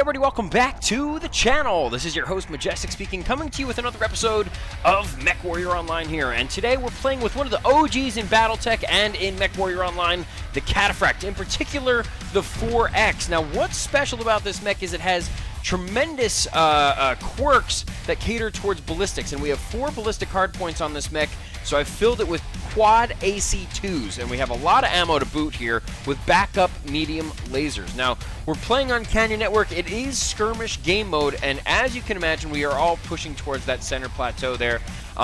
everybody, welcome back to the channel. This is your host, Majestic speaking, coming to you with another episode of MechWarrior Online here. And today we're playing with one of the OGs in Battletech and in MechWarrior Online, the Cataphract, in particular, the 4X. Now, what's special about this mech is it has tremendous quirks that cater towards ballistics, and we have 4 ballistic hardpoints on this mech, so I've filled it with quad AC2s, and we have a lot of ammo to boot here with backup medium lasers. Now, we're playing on Canyon Network. It is skirmish game mode, and as you can imagine, we are all pushing towards that center plateau there.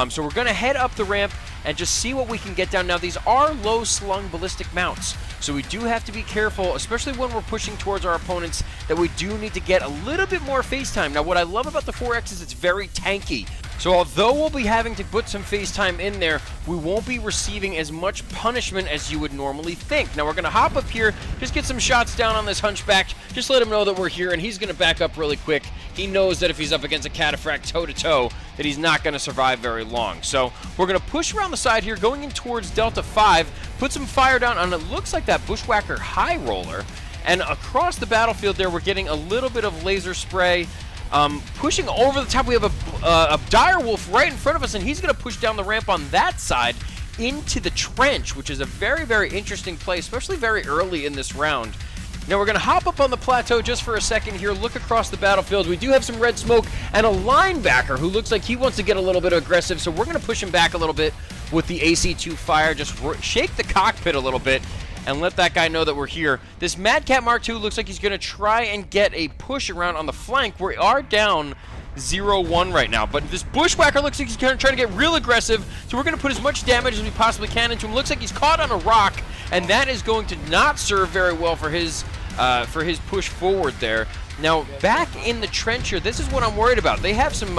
So we're going to head up the ramp and just see what we can get down. Now, these are low-slung ballistic mounts, so we do have to be careful, especially when we're pushing towards our opponents, that we do need to get a little bit more face time. Now, what I love about the 4X is it's very tanky. So although we'll be having to put some face time in there, we won't be receiving as much punishment as you would normally think. Now, we're going to hop up here, just get some shots down on this hunchback, just let him know that we're here, and he's going to back up really quick. He knows that if he's up against a Cataphract toe-to-toe, that he's not going to survive very long. So we're going to push around the side here, going in towards Delta 5, put some fire down on, it looks like that Bushwhacker High Roller, and across the battlefield there, we're getting a little bit of laser spray. Pushing over the top, we have a direwolf right in front of us, and he's going to push down the ramp on that side into the trench, which is a very, very interesting play, especially very early in this round. Now, we're going to hop up on the plateau just for a second here, look across the battlefield. We do have some red smoke and a linebacker who looks like he wants to get a little bit aggressive, so we're going to push him back a little bit with the AC2 fire, just shake the cockpit a little bit, and let that guy know that we're here. This Mad Cat Mark II looks like he's going to try and get a push around on the flank. We are down 0-1 right now, but this Bushwhacker looks like he's trying to get real aggressive, so we're going to put as much damage as we possibly can into him. Looks like he's caught on a rock, and that is going to not serve very well for his push forward there. Now, back in the trench here, this is what I'm worried about. They have some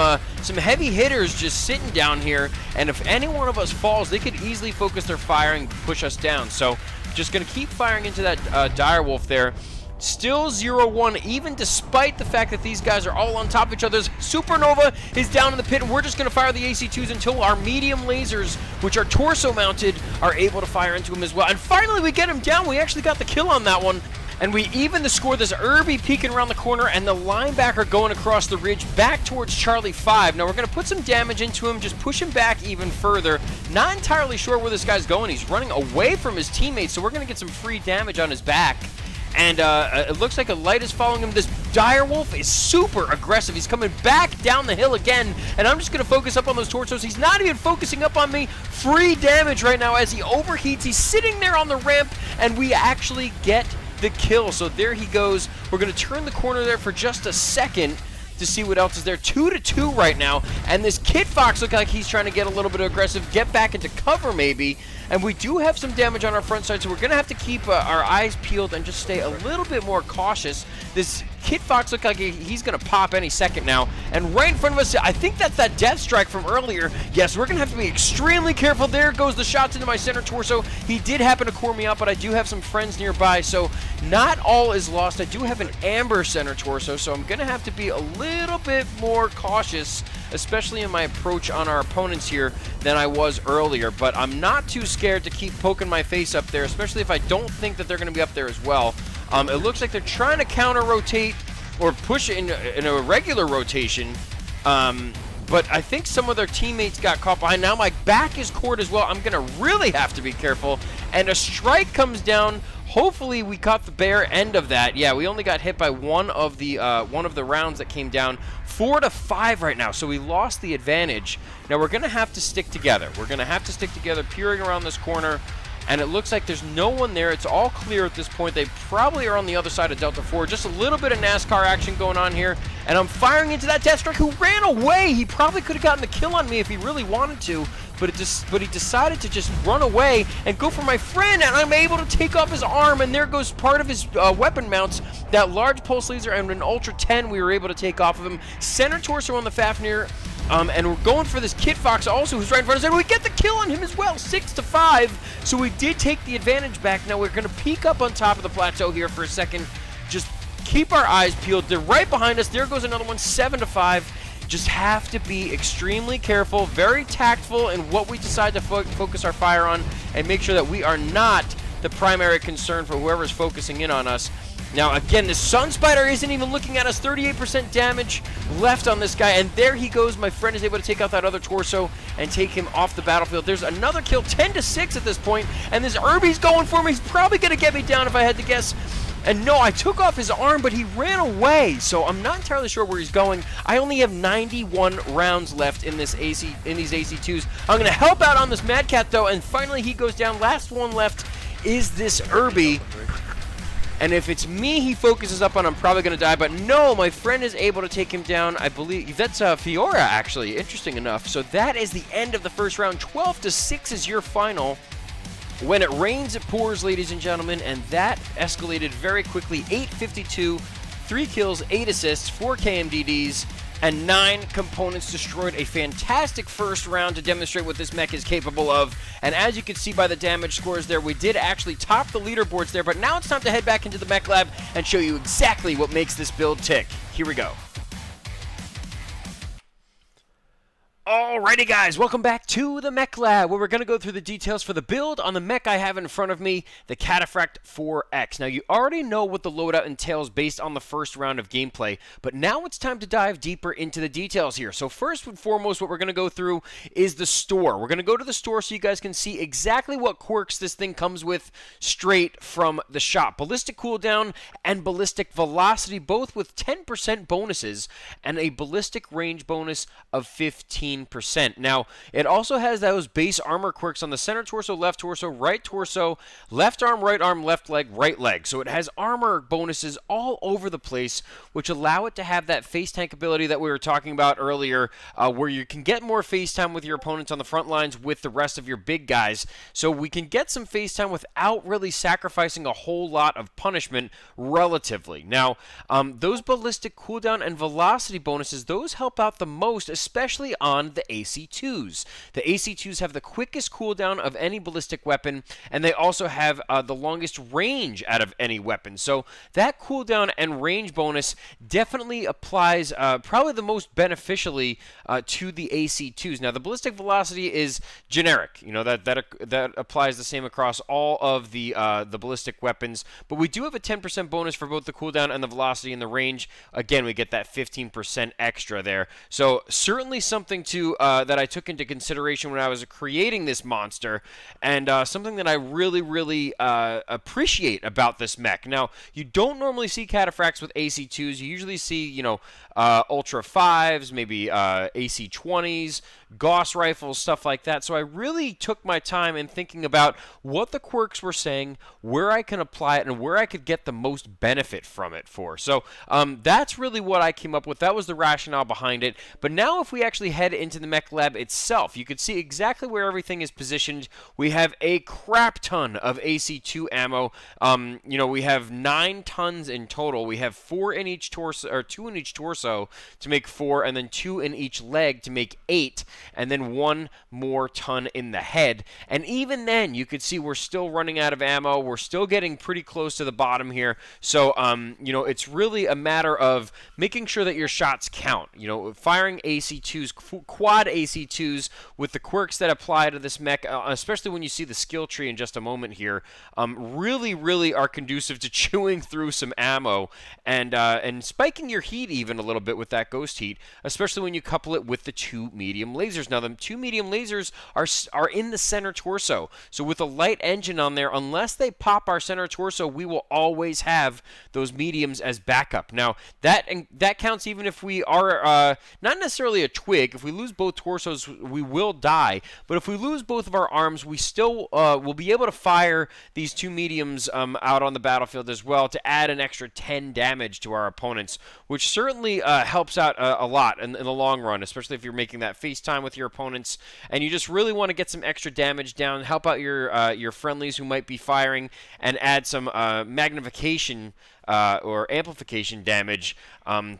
heavy hitters just sitting down here, and if any one of us falls, they could easily focus their fire and push us down. So, just going to keep firing into that direwolf there. Still 0-1, even despite the fact that these guys are all on top of each other. Supernova is down in the pit, and we're just going to fire the AC2s until our medium lasers, which are torso-mounted, are able to fire into him as well. And finally, we get him down. We actually got the kill on that one. And we even the score. There's Irby peeking around the corner, and the linebacker going across the ridge back towards Charlie 5. Now, we're going to put some damage into him, just push him back even further. Not entirely sure where this guy's going. He's running away from his teammates, so we're going to get some free damage on his back. And it looks like a light is following him. This direwolf is super aggressive. He's coming back down the hill again, and I'm just going to focus up on those torsos. He's not even focusing up on me. Free damage right now as he overheats. He's sitting there on the ramp, and we actually get the kill. So there he goes. We're going to turn the corner there for just a second to see what else is there. 2-2 right now, and this Kid Fox looks like he's trying to get a little bit aggressive, get back into cover maybe, and we do have some damage on our front side, so we're going to have to keep our eyes peeled and just stay a little bit more cautious. This Kid Fox looks like he's going to pop any second now, and right in front of us, I think that's that death strike from earlier. Yes, we're going to have to be extremely careful. There goes the shots into my center torso. He did happen to core me out, but I do have some friends nearby, so not all is lost. I do have an amber center torso, so I'm going to have to be a little bit more cautious, especially in my approach on our opponents here, than I was earlier. But I'm not too scared to keep poking my face up there, especially if I don't think that they're going to be up there as well. It looks like they're trying to counter-rotate or push in a regular rotation, but I think some of their teammates got caught behind. Now my back is cored as well. I'm going to really have to be careful, and a strike comes down. Hopefully we caught the bare end of that. Yeah, we only got hit by one of the rounds that came down. 4-5 right now, so we lost the advantage. Now we're going to have to stick together. We're going to have to stick together, peering around this corner, and it looks like there's no one there. It's all clear at this point. They probably are on the other side of Delta 4. Just a little bit of NASCAR action going on here, and I'm firing into that Deathstrike who ran away. He probably could have gotten the kill on me if he really wanted to, but he decided to just run away and go for my friend, and I'm able to take off his arm, and there goes part of his weapon mounts. That large pulse laser and an Ultra 10 we were able to take off of him. Center torso on the Fafnir, and we're going for this Kid Fox also, who's right in front of us, and we get the kill on him as well, 6-5. So we did take the advantage back. Now we're going to peek up on top of the plateau here for a second. Just keep our eyes peeled. They're right behind us. There goes another one, 7-5. Just have to be extremely careful, very tactful in what we decide to focus our fire on, and make sure that we are not the primary concern for whoever's focusing in on us. Now, again, the Sun Spider isn't even looking at us. 38% damage left on this guy, and there he goes. My friend is able to take out that other torso and take him off the battlefield. There's another kill, 10-6 at this point, and this Irby's going for me. He's probably going to get me down if I had to guess. And no, I took off his arm, but he ran away, so I'm not entirely sure where he's going. I only have 91 rounds left in these AC2s. I'm going to help out on this Mad Cat, though, and finally he goes down. Last one left is this Irby. And if it's me he focuses up on, I'm probably going to die. But no, my friend is able to take him down. I believe that's Fiora, actually, interesting enough. So that is the end of the first round. 12-6 is your final. When it rains, it pours, ladies and gentlemen, and that escalated very quickly. 852, 3 kills, 8 assists, 4 KMDDs, and 9 components destroyed. A fantastic first round to demonstrate what this mech is capable of. And as you can see by the damage scores there, we did actually top the leaderboards there, but now it's time to head back into the mech lab and show you exactly what makes this build tick. Here we go. Alrighty guys, welcome back to the Mech Lab, where we're going to go through the details for the build on the mech I have in front of me, the Cataphract 4X. Now you already know what the loadout entails based on the first round of gameplay, but now it's time to dive deeper into the details here. So first and foremost, what we're going to go through is the store. We're going to go to the store so you guys can see exactly what quirks this thing comes with straight from the shop. Ballistic cooldown and ballistic velocity, both with 10% bonuses, and a ballistic range bonus of 15%. Now, it also has those base armor quirks on the center torso, left torso, left arm, left leg, right leg. So it has armor bonuses all over the place, which allow it to have that face tank ability that we were talking about earlier, where you can get more face time with your opponents on the front lines with the rest of your big guys. So we can get some face time without really sacrificing a whole lot of punishment relatively. Now, those ballistic cooldown and velocity bonuses, those help out the most, especially on the AC2s. The AC2s have the quickest cooldown of any ballistic weapon, and they also have the longest range out of any weapon. So that cooldown and range bonus definitely applies probably the most beneficially to the AC2s. Now, the ballistic velocity is generic. You know, that applies the same across all of the ballistic weapons, but we do have a 10% bonus for both the cooldown and the velocity and the range. Again, we get that 15% extra there. So certainly something to that I took into consideration when I was creating this monster, and something that I really appreciate about this mech. Now, you don't normally see Cataphracts with AC2s. You usually see, you know, Ultra 5s, maybe AC20s, Gauss rifles, stuff like that. So I really took my time in thinking about what the quirks were saying, where I can apply it, and where I could get the most benefit from it for. So that's really what I came up with. That was the rationale behind it. But now if we actually head into the mech lab itself, you can see exactly where everything is positioned. We have a crap ton of AC2 ammo. You know, we have 9 tons in total. We have 4 in each torso, or 2 in each torso to make 4, and then 2 in each leg to make 8, and then 1 more ton in the head. And even then, you could see we're still running out of ammo. We're still getting pretty close to the bottom here. So, you know, it's really a matter of making sure that your shots count. You know, firing AC2s, quad AC2s with the quirks that apply to this mech, especially when you see the skill tree in just a moment here, really are conducive to chewing through some ammo and spiking your heat even a little bit with that ghost heat, especially when you couple it with the 2 medium lasers. Now, the 2 medium lasers are in the center torso, so with a light engine on there, unless they pop our center torso, we will always have those mediums as backup. Now, that counts even if we are not necessarily a twig. If we lose both torsos, we will die, but if we lose both of our arms, we still will be able to fire these 2 mediums out on the battlefield as well to add an extra 10 damage to our opponents, which certainly helps out a lot in the long run, especially if you're making that face time with your opponents and you just really want to get some extra damage down, help out your friendlies who might be firing, and add some magnification or amplification damage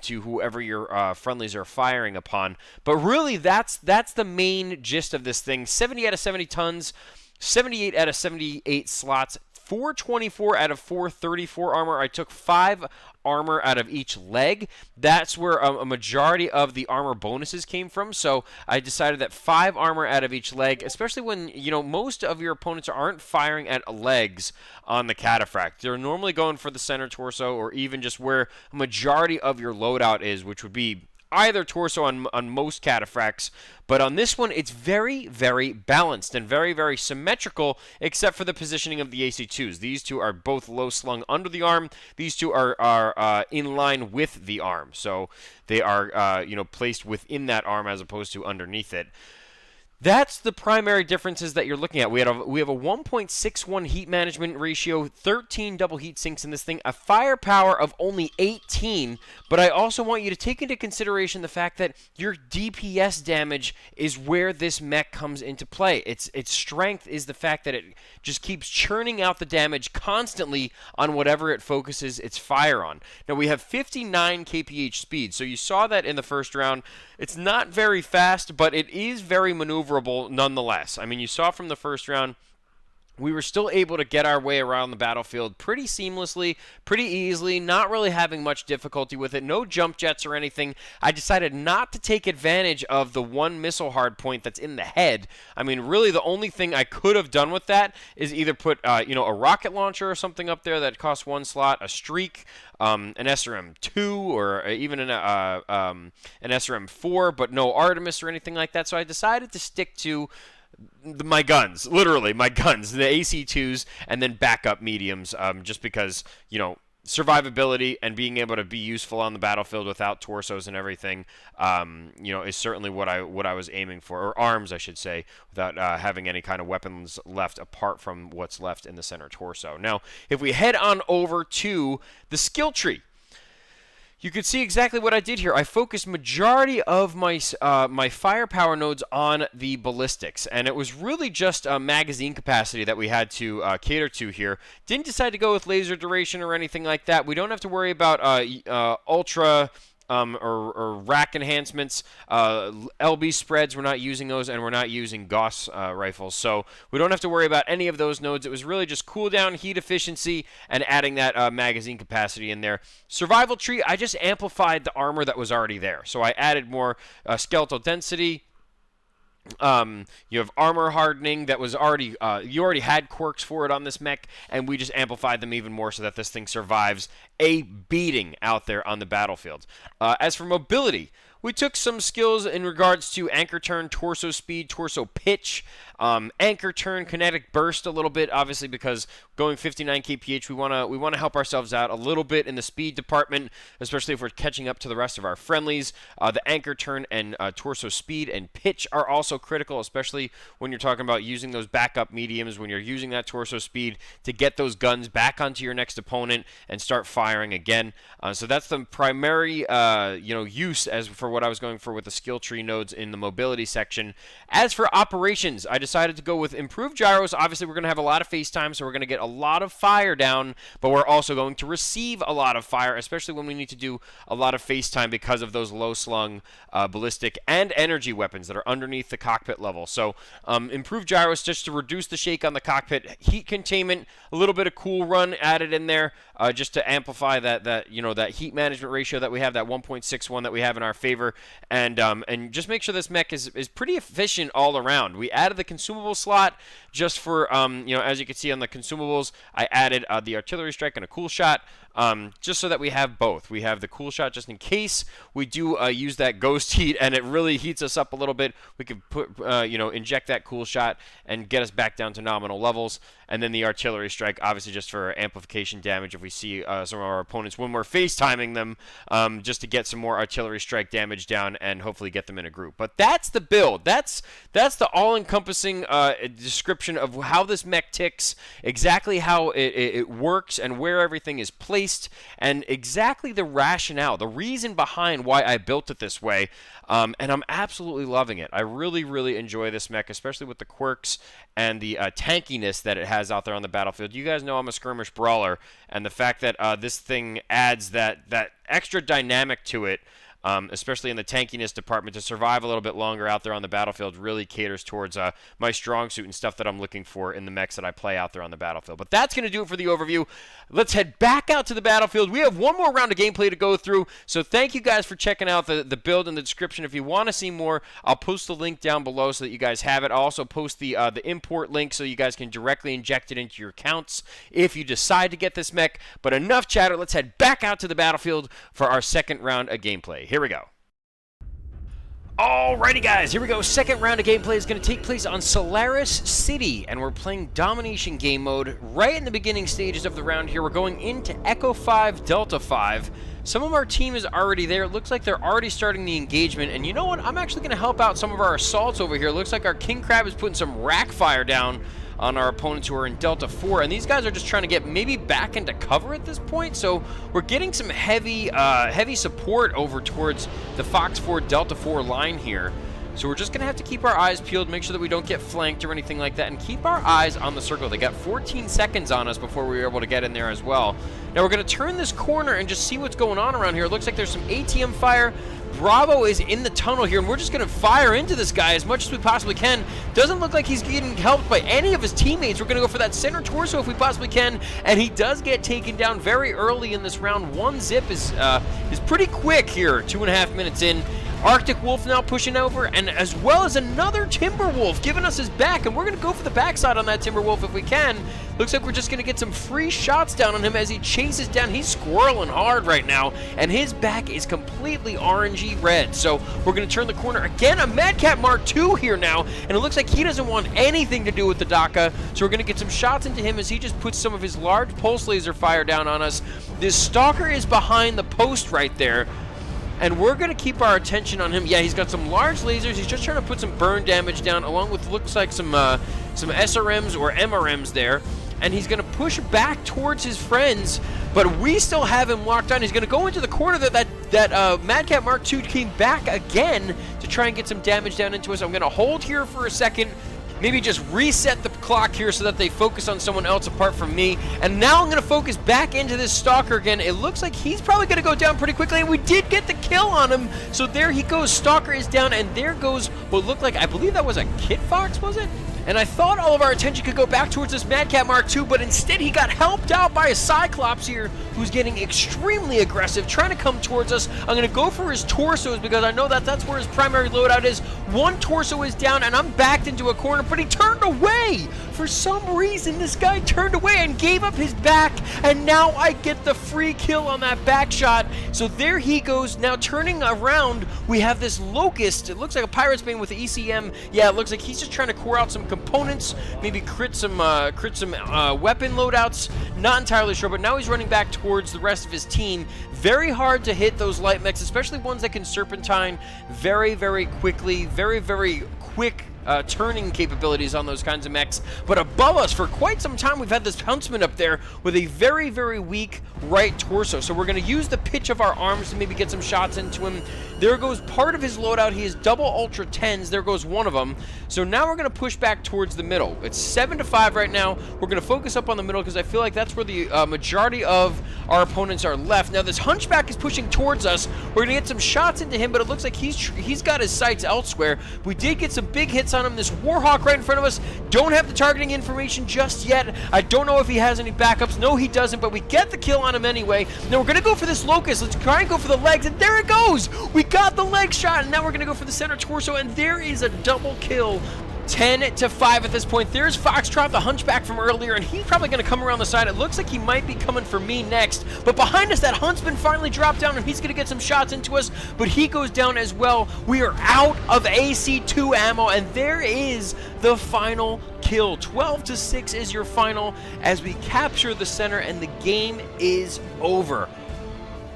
to whoever your friendlies are firing upon. But really, that's the main gist of this thing. 70 out of 70 tons, 78 out of 78 slots, 424 out of 434 armor. I took 5 armor out of each leg. That's where a majority of the armor bonuses came from. So I decided that 5 armor out of each leg, especially when, you know, most of your opponents aren't firing at legs on the Cataphract. They're normally going for the center torso, or even just where a majority of your loadout is, which would be either torso on most Cataphracts. But on this one, it's very, very balanced and very, very symmetrical, except for the positioning of the AC2s. These two are both low slung under the arm. These two are in line with the arm. So they are, you know, placed within that arm as opposed to underneath it. That's the primary differences that you're looking at. We have a 1.61 heat management ratio, 13 double heat sinks in this thing, a firepower of only 18, but I also want you to take into consideration the fact that your DPS damage is where this mech comes into play. Its strength is the fact that it just keeps churning out the damage constantly on whatever it focuses its fire on. Now, we have 59 kph speed, so you saw that in the first round. It's not very fast, but it is very maneuverable nonetheless. I mean, you saw from the first round, we were still able to get our way around the battlefield pretty seamlessly, pretty easily, not really having much difficulty with it. No jump jets or anything. I decided not to take advantage of the one missile hardpoint that's in the head. I mean, really the only thing I could have done with that is either put, you know, a rocket launcher or something up there that costs 1 slot, a streak, an SRM-2, or even an SRM-4, but no Artemis or anything like that. So I decided to stick to my guns, literally my guns, the AC2s, and then backup mediums, just because, you know, survivability and being able to be useful on the battlefield without torsos and everything, you know, is certainly what I was aiming for, or arms, I should say, without having any kind of weapons left apart from what's left in the center torso. Now, if we head on over to the skill tree, you can see exactly what I did here. I focused majority of my my firepower nodes on the ballistics, and it was really just magazine capacity that we had to cater to here. Didn't decide to go with laser duration or anything like that. We don't have to worry about ultra or rack enhancements, LB spreads. We're not using those, and we're not using Gauss rifles, so we don't have to worry about any of those nodes. It was really just cooldown, heat efficiency, and adding that magazine capacity in there. Survival tree, I just amplified the armor that was already there, so I added more skeletal density. You have armor hardening that was already, you already had quirks for it on this mech, and we just amplified them even more so that this thing survives a beating out there on the battlefield. As for mobility, we took some skills in regards to anchor turn, torso speed, torso pitch, anchor turn, kinetic burst a little bit, obviously because going 59 kph, we want to help ourselves out a little bit in the speed department, especially if we're catching up to the rest of our friendlies. The anchor turn and torso speed and pitch are also critical, especially when you're talking about using those backup mediums, when you're using that torso speed to get those guns back onto your next opponent and start firing again. So that's the primary you know, use as for what I was going for with the skill tree nodes in the mobility section. As for operations, I decided to go with improved gyros. Obviously, we're going to have a lot of FaceTime, so we're going to get a lot of fire down, but we're also going to receive a lot of fire, especially when we need to do a lot of FaceTime because of those low-slung ballistic and energy weapons that are underneath the cockpit level. So improved gyros just to reduce the shake on the cockpit, heat containment, a little bit of cool run added in there just to amplify that you know, that heat management ratio that we have, that 1.61 that we have in our favor, and just make sure this mech is pretty efficient all around. We added the consumable slot just for, you know, as you can see on the consumables, I added the artillery strike and a cool shot, just so that we have both. We have the cool shot just in case we do use that ghost heat and it really heats us up a little bit. We could put, you know, inject that cool shot and get us back down to nominal levels. And then the artillery strike, obviously just for amplification damage if we see some of our opponents when we're FaceTiming them, just to get some more artillery strike damage down and hopefully get them in a group. But that's the build. That's the all-encompassing description of how this mech ticks, exactly how it works and where everything is placed, and exactly the rationale, the reason behind why I built it this way. And I'm absolutely loving it. I really, really enjoy this mech, especially with the quirks and the tankiness that it has out there on the battlefield. You guys know I'm a skirmish brawler, and the fact that this thing adds that extra dynamic to it, especially in the tankiness department, to survive a little bit longer out there on the battlefield really caters towards my strong suit and stuff that I'm looking for in the mechs that I play out there on the battlefield. But that's going to do it for the overview. Let's head back out to the battlefield. We have one more round of gameplay to go through, so thank you guys for checking out the build in the description. If you want to see more, I'll post the link down below so that you guys have it. I'll also post the import link so you guys can directly inject it into your accounts if you decide to get this mech. But enough chatter. Let's head back out to the battlefield for our second round of gameplay. Here we go. Alrighty guys, here we go. Second round of gameplay is going to take place on Solaris City, and we're playing Domination game mode right in the beginning stages of the round here. We're going into Echo 5, Delta 5. Some of our team is already there. It looks like they're already starting the engagement, and you know what? I'm actually going to help out some of our assaults over here. It looks like our King Crab is putting some rack fire down on our opponents who are in Delta 4, and these guys are just trying to get maybe back into cover at this point, so we're getting some heavy support over towards the Fox 4 Delta 4 line here. So we're just going to have to keep our eyes peeled, make sure that we don't get flanked or anything like that, and keep our eyes on the circle. They got 14 seconds on us before we were able to get in there as well. Now we're going to turn this corner and just see what's going on around here. It looks like there's some ATM fire. Bravo is in the tunnel here, and we're just going to fire into this guy as much as we possibly can. Doesn't look like he's getting helped by any of his teammates. We're going to go for that center torso if we possibly can, and he does get taken down very early in this round. One zip is pretty quick here, 2.5 minutes in. Arctic Wolf now pushing over, and as well as another Timber Wolf giving us his back, and we're going to go for the backside on that Timber Wolf if we can. Looks like we're just going to get some free shots down on him as he chases down. He's squirreling hard right now, and his back is completely orangey red. So we're going to turn the corner again. A Madcat Mark II here now, and it looks like he doesn't want anything to do with the Dakka. So we're going to get some shots into him as he just puts some of his large pulse laser fire down on us. This Stalker is behind the post right there, and we're going to keep our attention on him. Yeah, he's got some large lasers. He's just trying to put some burn damage down, along with looks like some SRMs or MRMs there. And he's going to push back towards his friends, but we still have him locked on. He's going to go into the corner that Madcat Mark II came back again to try and get some damage down into us. I'm going to hold here for a second. Maybe just reset the clock here so that they focus on someone else apart from me. And now I'm going to focus back into this Stalker again. It looks like he's probably going to go down pretty quickly, and we did get the kill on him. So there he goes. Stalker is down, and there goes what looked like, I believe that was a Kit Fox, was it? And I thought all of our attention could go back towards this Madcat Mark II, but instead he got helped out by a Cyclops here who's getting extremely aggressive, trying to come towards us. I'm going to go for his torsos because I know that's where his primary loadout is. One torso is down, and I'm backed into a corner, but he turned away. For some reason, this guy turned away and gave up his back, and now I get the free kill on that back shot. So there he goes. Now turning around, we have this Locust. It looks like a Pirate's Bane with the ECM. Yeah, it looks like he's just trying to core out some components, maybe crit some weapon loadouts. Not entirely sure, but now he's running back towards the rest of his team. Very hard to hit those light mechs, especially ones that can serpentine very, very quickly. Very, very quick turning capabilities on those kinds of mechs. But above us, for quite some time, we've had this Huntsman up there with a very, very weak right torso. So we're going to use the pitch of our arms to maybe get some shots into him. There goes part of his loadout. He has double Ultra 10s. There goes one of them. So now we're going to push back towards the middle. It's 7-5 right now. We're going to focus up on the middle because I feel like that's where the majority of our opponents are left. Now this Hunchback is pushing towards us. We're going to get some shots into him, but it looks like he's got his sights elsewhere. We did get some big hits on him. This Warhawk right in front of us. Don't have the targeting information just yet. I don't know if he has any backups. No, he doesn't, but we get the kill on him anyway. Now we're going to go for this Locust. Let's try and go for the legs, and there it goes. We got the leg shot, and now we're going to go for the center torso, and there is a double kill. 10-5 at this point. There's Foxtrot, the Hunchback from earlier, and he's probably going to come around the side. It looks like he might be coming for me next, but behind us, that Huntsman finally dropped down, and he's going to get some shots into us, but he goes down as well. We are out of AC2 ammo, and there is the final kill. 12-6 is your final as we capture the center, and the game is over.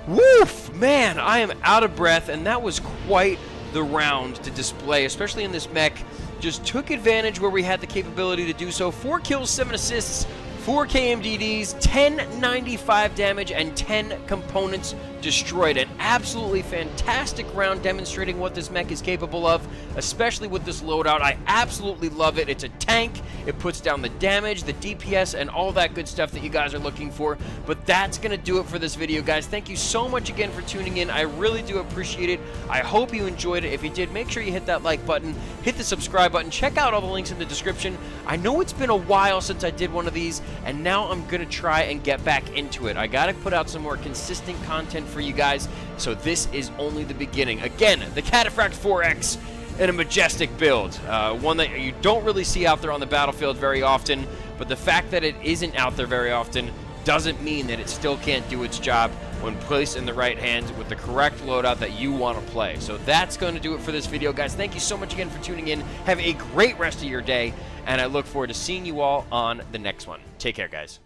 Woof! Man, I am out of breath, and that was quite the round to display, especially in this mech. Just took advantage where we had the capability to do so. 4 kills, 7 assists, 4 KMDDs, 1095 damage, and 10 components destroyed. An absolutely fantastic round demonstrating what this mech is capable of, especially with this loadout. I absolutely love it. It's a tank. It puts down the damage, the DPS, and all that good stuff that you guys are looking for. But that's going to do it for this video, guys. Thank you so much again for tuning in. I really do appreciate it. I hope you enjoyed it. If you did, make sure you hit that like button, hit the subscribe button, check out all the links in the description. I know it's been a while since I did one of these, and now I'm going to try and get back into it. I got to put out some more consistent content for you guys, so this is only the beginning. Again, the Cataphract 4X in a majestic build, one that you don't really see out there on the battlefield very often, but the fact that it isn't out there very often doesn't mean that it still can't do its job when placed in the right hands with the correct loadout that you want to play. So that's going to do it for this video, guys. Thank you so much again for tuning in. Have a great rest of your day, and I look forward to seeing you all on the next one. Take care, guys.